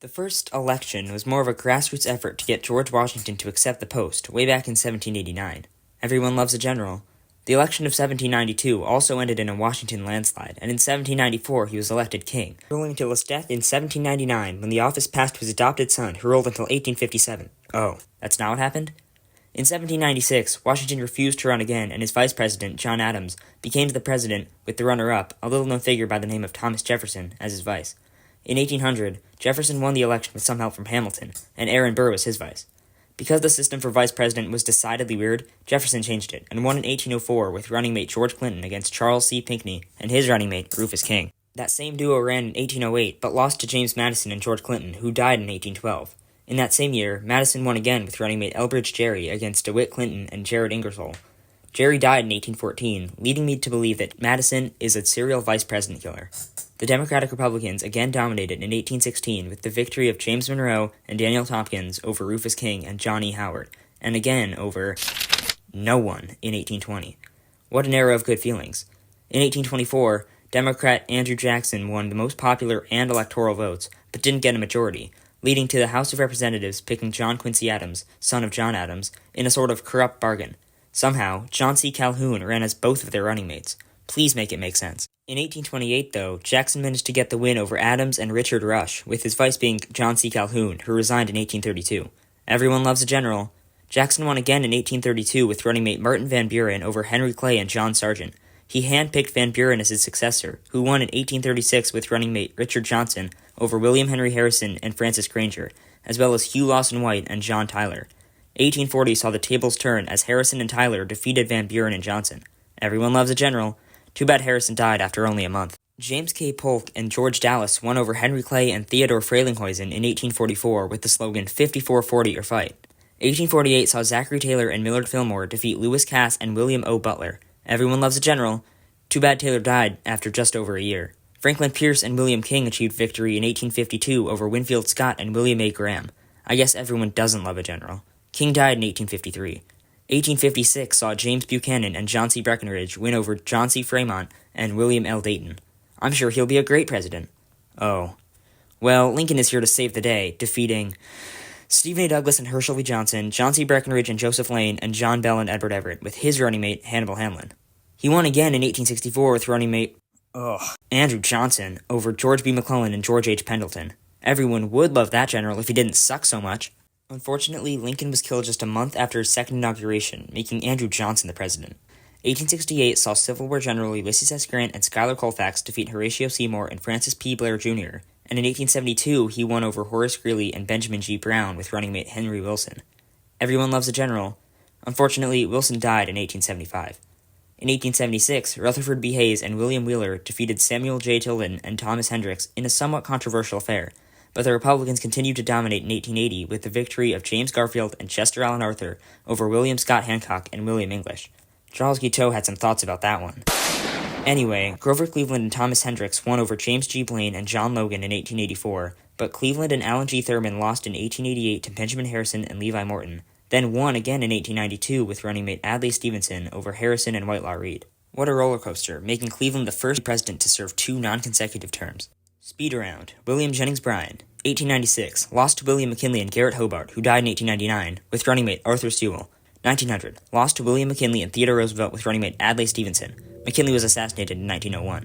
The first election was more of a grassroots effort to get George Washington to accept the post, way back in 1789. Everyone loves a general. The election of 1792 also ended in a Washington landslide, and in 1794 he was elected king, ruling until his death in 1799 when the office passed to his adopted son, who ruled until 1857. Oh, that's not what happened? In 1796, Washington refused to run again, and his vice president, John Adams, became the president with the runner-up, a little-known figure by the name of Thomas Jefferson, as his vice. In 1800, Jefferson won the election with some help from Hamilton, and Aaron Burr was his vice. Because the system for vice president was decidedly weird, Jefferson changed it, and won in 1804 with running mate George Clinton against Charles C. Pinckney and his running mate Rufus King. That same duo ran in 1808, but lost to James Madison and George Clinton, who died in 1812. In that same year, Madison won again with running mate Elbridge Gerry against DeWitt Clinton and Jared Ingersoll. Gerry died in 1814, leading me to believe that Madison is a serial vice president killer. The Democratic Republicans again dominated in 1816 with the victory of James Monroe and Daniel Tompkins over Rufus King and John E. Howard, and again over no one in 1820. What an era of good feelings. In 1824, Democrat Andrew Jackson won the most popular and electoral votes, but didn't get a majority, leading to the House of Representatives picking John Quincy Adams, son of John Adams, in a sort of corrupt bargain. Somehow, John C. Calhoun ran as both of their running mates. Please make it make sense. In 1828, though, Jackson managed to get the win over Adams and Richard Rush, with his vice being John C. Calhoun, who resigned in 1832. Everyone loves a general. Jackson won again in 1832 with running mate Martin Van Buren over Henry Clay and John Sargent. He handpicked Van Buren as his successor, who won in 1836 with running mate Richard Johnson over William Henry Harrison and Francis Granger, as well as Hugh Lawson White and John Tyler. 1840 saw the tables turn as Harrison and Tyler defeated Van Buren and Johnson. Everyone loves a general. Too bad Harrison died after only a month. James K. Polk and George Dallas won over Henry Clay and Theodore Frelinghuysen in 1844 with the slogan 54-40 or fight. 1848 saw Zachary Taylor and Millard Fillmore defeat Lewis Cass and William O. Butler. Everyone loves a general. Too bad Taylor died after just over a year. Franklin Pierce and William King achieved victory in 1852 over Winfield Scott and William A. Graham. I guess everyone doesn't love a general. King died in 1853. 1856 saw James Buchanan and John C. Breckinridge win over John C. Fremont and William L. Dayton. I'm sure he'll be a great president. Oh. Well, Lincoln is here to save the day, defeating Stephen A. Douglas and Herschel V. Johnson, John C. Breckinridge and Joseph Lane, and John Bell and Edward Everett, with his running mate Hannibal Hamlin. He won again in 1864 with running mate Andrew Johnson over George B. McClellan and George H. Pendleton. Everyone would love that general if he didn't suck so much. Unfortunately, Lincoln was killed just a month after his second inauguration, making Andrew Johnson the president. 1868 saw Civil War General Ulysses S. Grant and Schuyler Colfax defeat Horatio Seymour and Francis P. Blair Jr., and in 1872 he won over Horace Greeley and Benjamin G. Brown with running mate Henry Wilson. Everyone loves a general. Unfortunately, Wilson died in 1875. In 1876, Rutherford B. Hayes and William Wheeler defeated Samuel J. Tilden and Thomas Hendricks in a somewhat controversial affair, but the Republicans continued to dominate in 1880 with the victory of James Garfield and Chester Alan Arthur over William Scott Hancock and William English. Charles Guiteau had some thoughts about that one. Anyway, Grover Cleveland and Thomas Hendricks won over James G. Blaine and John Logan in 1884, but Cleveland and Allen G. Thurman lost in 1888 to Benjamin Harrison and Levi Morton, then won again in 1892 with running mate Adlai Stevenson over Harrison and Whitelaw Reid. What a roller coaster, making Cleveland the first president to serve 2 non-consecutive terms. Speed Around, William Jennings Bryan, 1896, lost to William McKinley and Garrett Hobart, who died in 1899, with running mate Arthur Sewell. 1900, lost to William McKinley and Theodore Roosevelt with running mate Adlai Stevenson. McKinley was assassinated in 1901.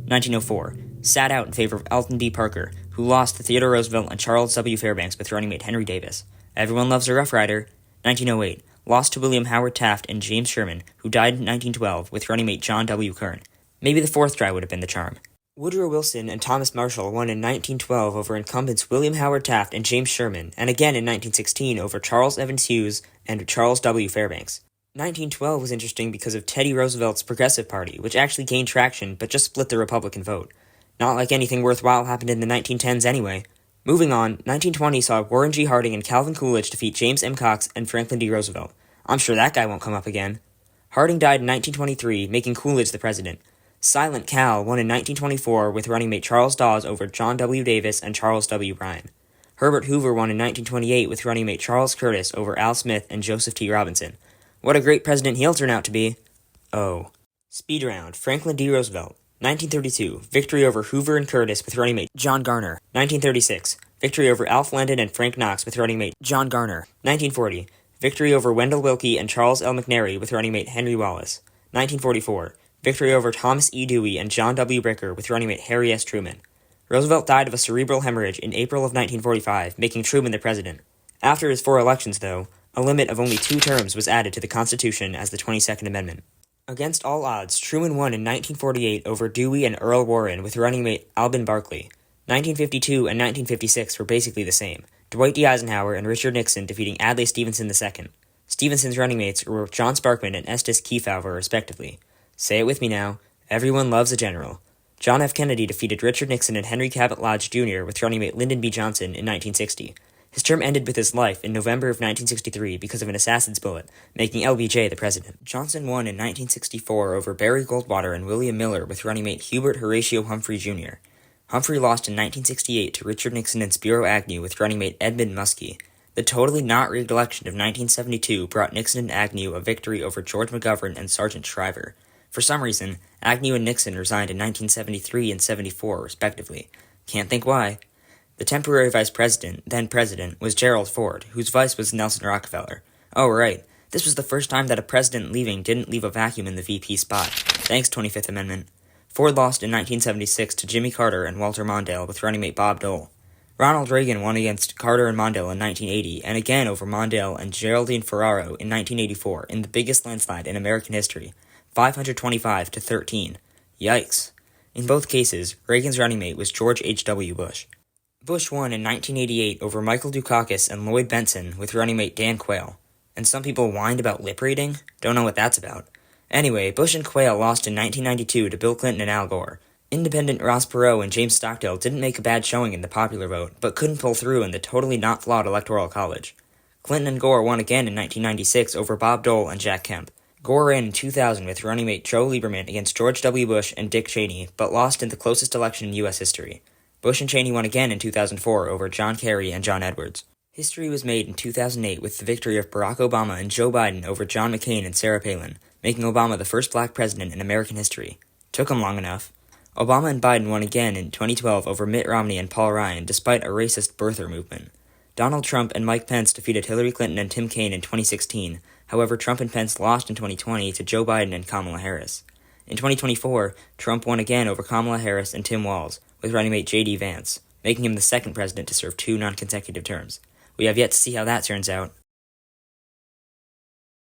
1904, sat out in favor of Alton B. Parker, who lost to Theodore Roosevelt and Charles W. Fairbanks with running mate Henry Davis. Everyone loves a Rough Rider. 1908, lost to William Howard Taft and James Sherman, who died in 1912 with running mate John W. Kern. Maybe the 4th try would have been the charm. Woodrow Wilson and Thomas Marshall won in 1912 over incumbents William Howard Taft and James Sherman, and again in 1916 over Charles Evans Hughes and Charles W. Fairbanks. 1912 was interesting because of Teddy Roosevelt's Progressive Party, which actually gained traction but just split the Republican vote. Not like anything worthwhile happened in the 1910s anyway. Moving on, 1920 saw Warren G. Harding and Calvin Coolidge defeat James M. Cox and Franklin D. Roosevelt. I'm sure that guy won't come up again. Harding died in 1923, making Coolidge the president. Silent Cal won in 1924 with running mate Charles Dawes over John W. Davis and Charles W. Bryan. Herbert Hoover won in 1928 with running mate Charles Curtis over Al Smith and Joseph T. Robinson. What a great president he'll turn out to be. Oh. Speed Round, Franklin D. Roosevelt. 1932, victory over Hoover and Curtis with running mate John Garner. 1936, Victory over Alf Landon and Frank Knox with running mate John Garner. 1940. Victory over Wendell Willkie and Charles L. McNary with running mate Henry Wallace. 1944. Victory over Thomas E. Dewey and John W. Bricker with running mate Harry S. Truman. Roosevelt died of a cerebral hemorrhage in April of 1945, making Truman the president. After his 4 elections, though, a limit of only 2 terms was added to the Constitution as the 22nd Amendment. Against all odds, Truman won in 1948 over Dewey and Earl Warren with running mate Alben Barkley. 1952 and 1956 were basically the same, Dwight D. Eisenhower and Richard Nixon defeating Adlai Stevenson II. Stevenson's running mates were John Sparkman and Estes Kefauver, respectively. Say it with me now, everyone loves a general. John F. Kennedy defeated Richard Nixon and Henry Cabot Lodge Jr. with running mate Lyndon B. Johnson in 1960. His term ended with his life in November of 1963 because of an assassin's bullet, making LBJ the president. Johnson won in 1964 over Barry Goldwater and William Miller with running mate Hubert Horatio Humphrey Jr. Humphrey lost in 1968 to Richard Nixon and Spiro Agnew with running mate Edmund Muskie. The totally not rigged election of 1972 brought Nixon and Agnew a victory over George McGovern and Sergeant Shriver. For some reason, Agnew and Nixon resigned in 1973 and 74, respectively. Can't think why. The temporary vice president, then president, was Gerald Ford, whose vice was Nelson Rockefeller. Oh, right. This was the first time that a president leaving didn't leave a vacuum in the VP spot. Thanks, 25th Amendment. Ford lost in 1976 to Jimmy Carter and Walter Mondale with running mate Bob Dole. Ronald Reagan won against Carter and Mondale in 1980, and again over Mondale and Geraldine Ferraro in 1984 in the biggest landslide in American history, 525 to 13. Yikes. In both cases, Reagan's running mate was George H.W. Bush. Bush won in 1988 over Michael Dukakis and Lloyd Benson with running mate Dan Quayle. And some people whined about lip reading? Don't know what that's about. Anyway, Bush and Quayle lost in 1992 to Bill Clinton and Al Gore. Independent Ross Perot and James Stockdale didn't make a bad showing in the popular vote, but couldn't pull through in the totally not flawed Electoral College. Clinton and Gore won again in 1996 over Bob Dole and Jack Kemp. Gore ran in 2000 with running mate Joe Lieberman against George W. Bush and Dick Cheney, but lost in the closest election in U.S. history. Bush and Cheney won again in 2004 over John Kerry and John Edwards. History was made in 2008 with the victory of Barack Obama and Joe Biden over John McCain and Sarah Palin, making Obama the first black president in American history. Took him long enough. Obama and Biden won again in 2012 over Mitt Romney and Paul Ryan despite a racist birther movement. Donald Trump and Mike Pence defeated Hillary Clinton and Tim Kaine in 2016. However, Trump and Pence lost in 2020 to Joe Biden and Kamala Harris. In 2024, Trump won again over Kamala Harris and Tim Walz, with running mate J.D. Vance, making him the second president to serve 2 non-consecutive terms. We have yet to see how that turns out.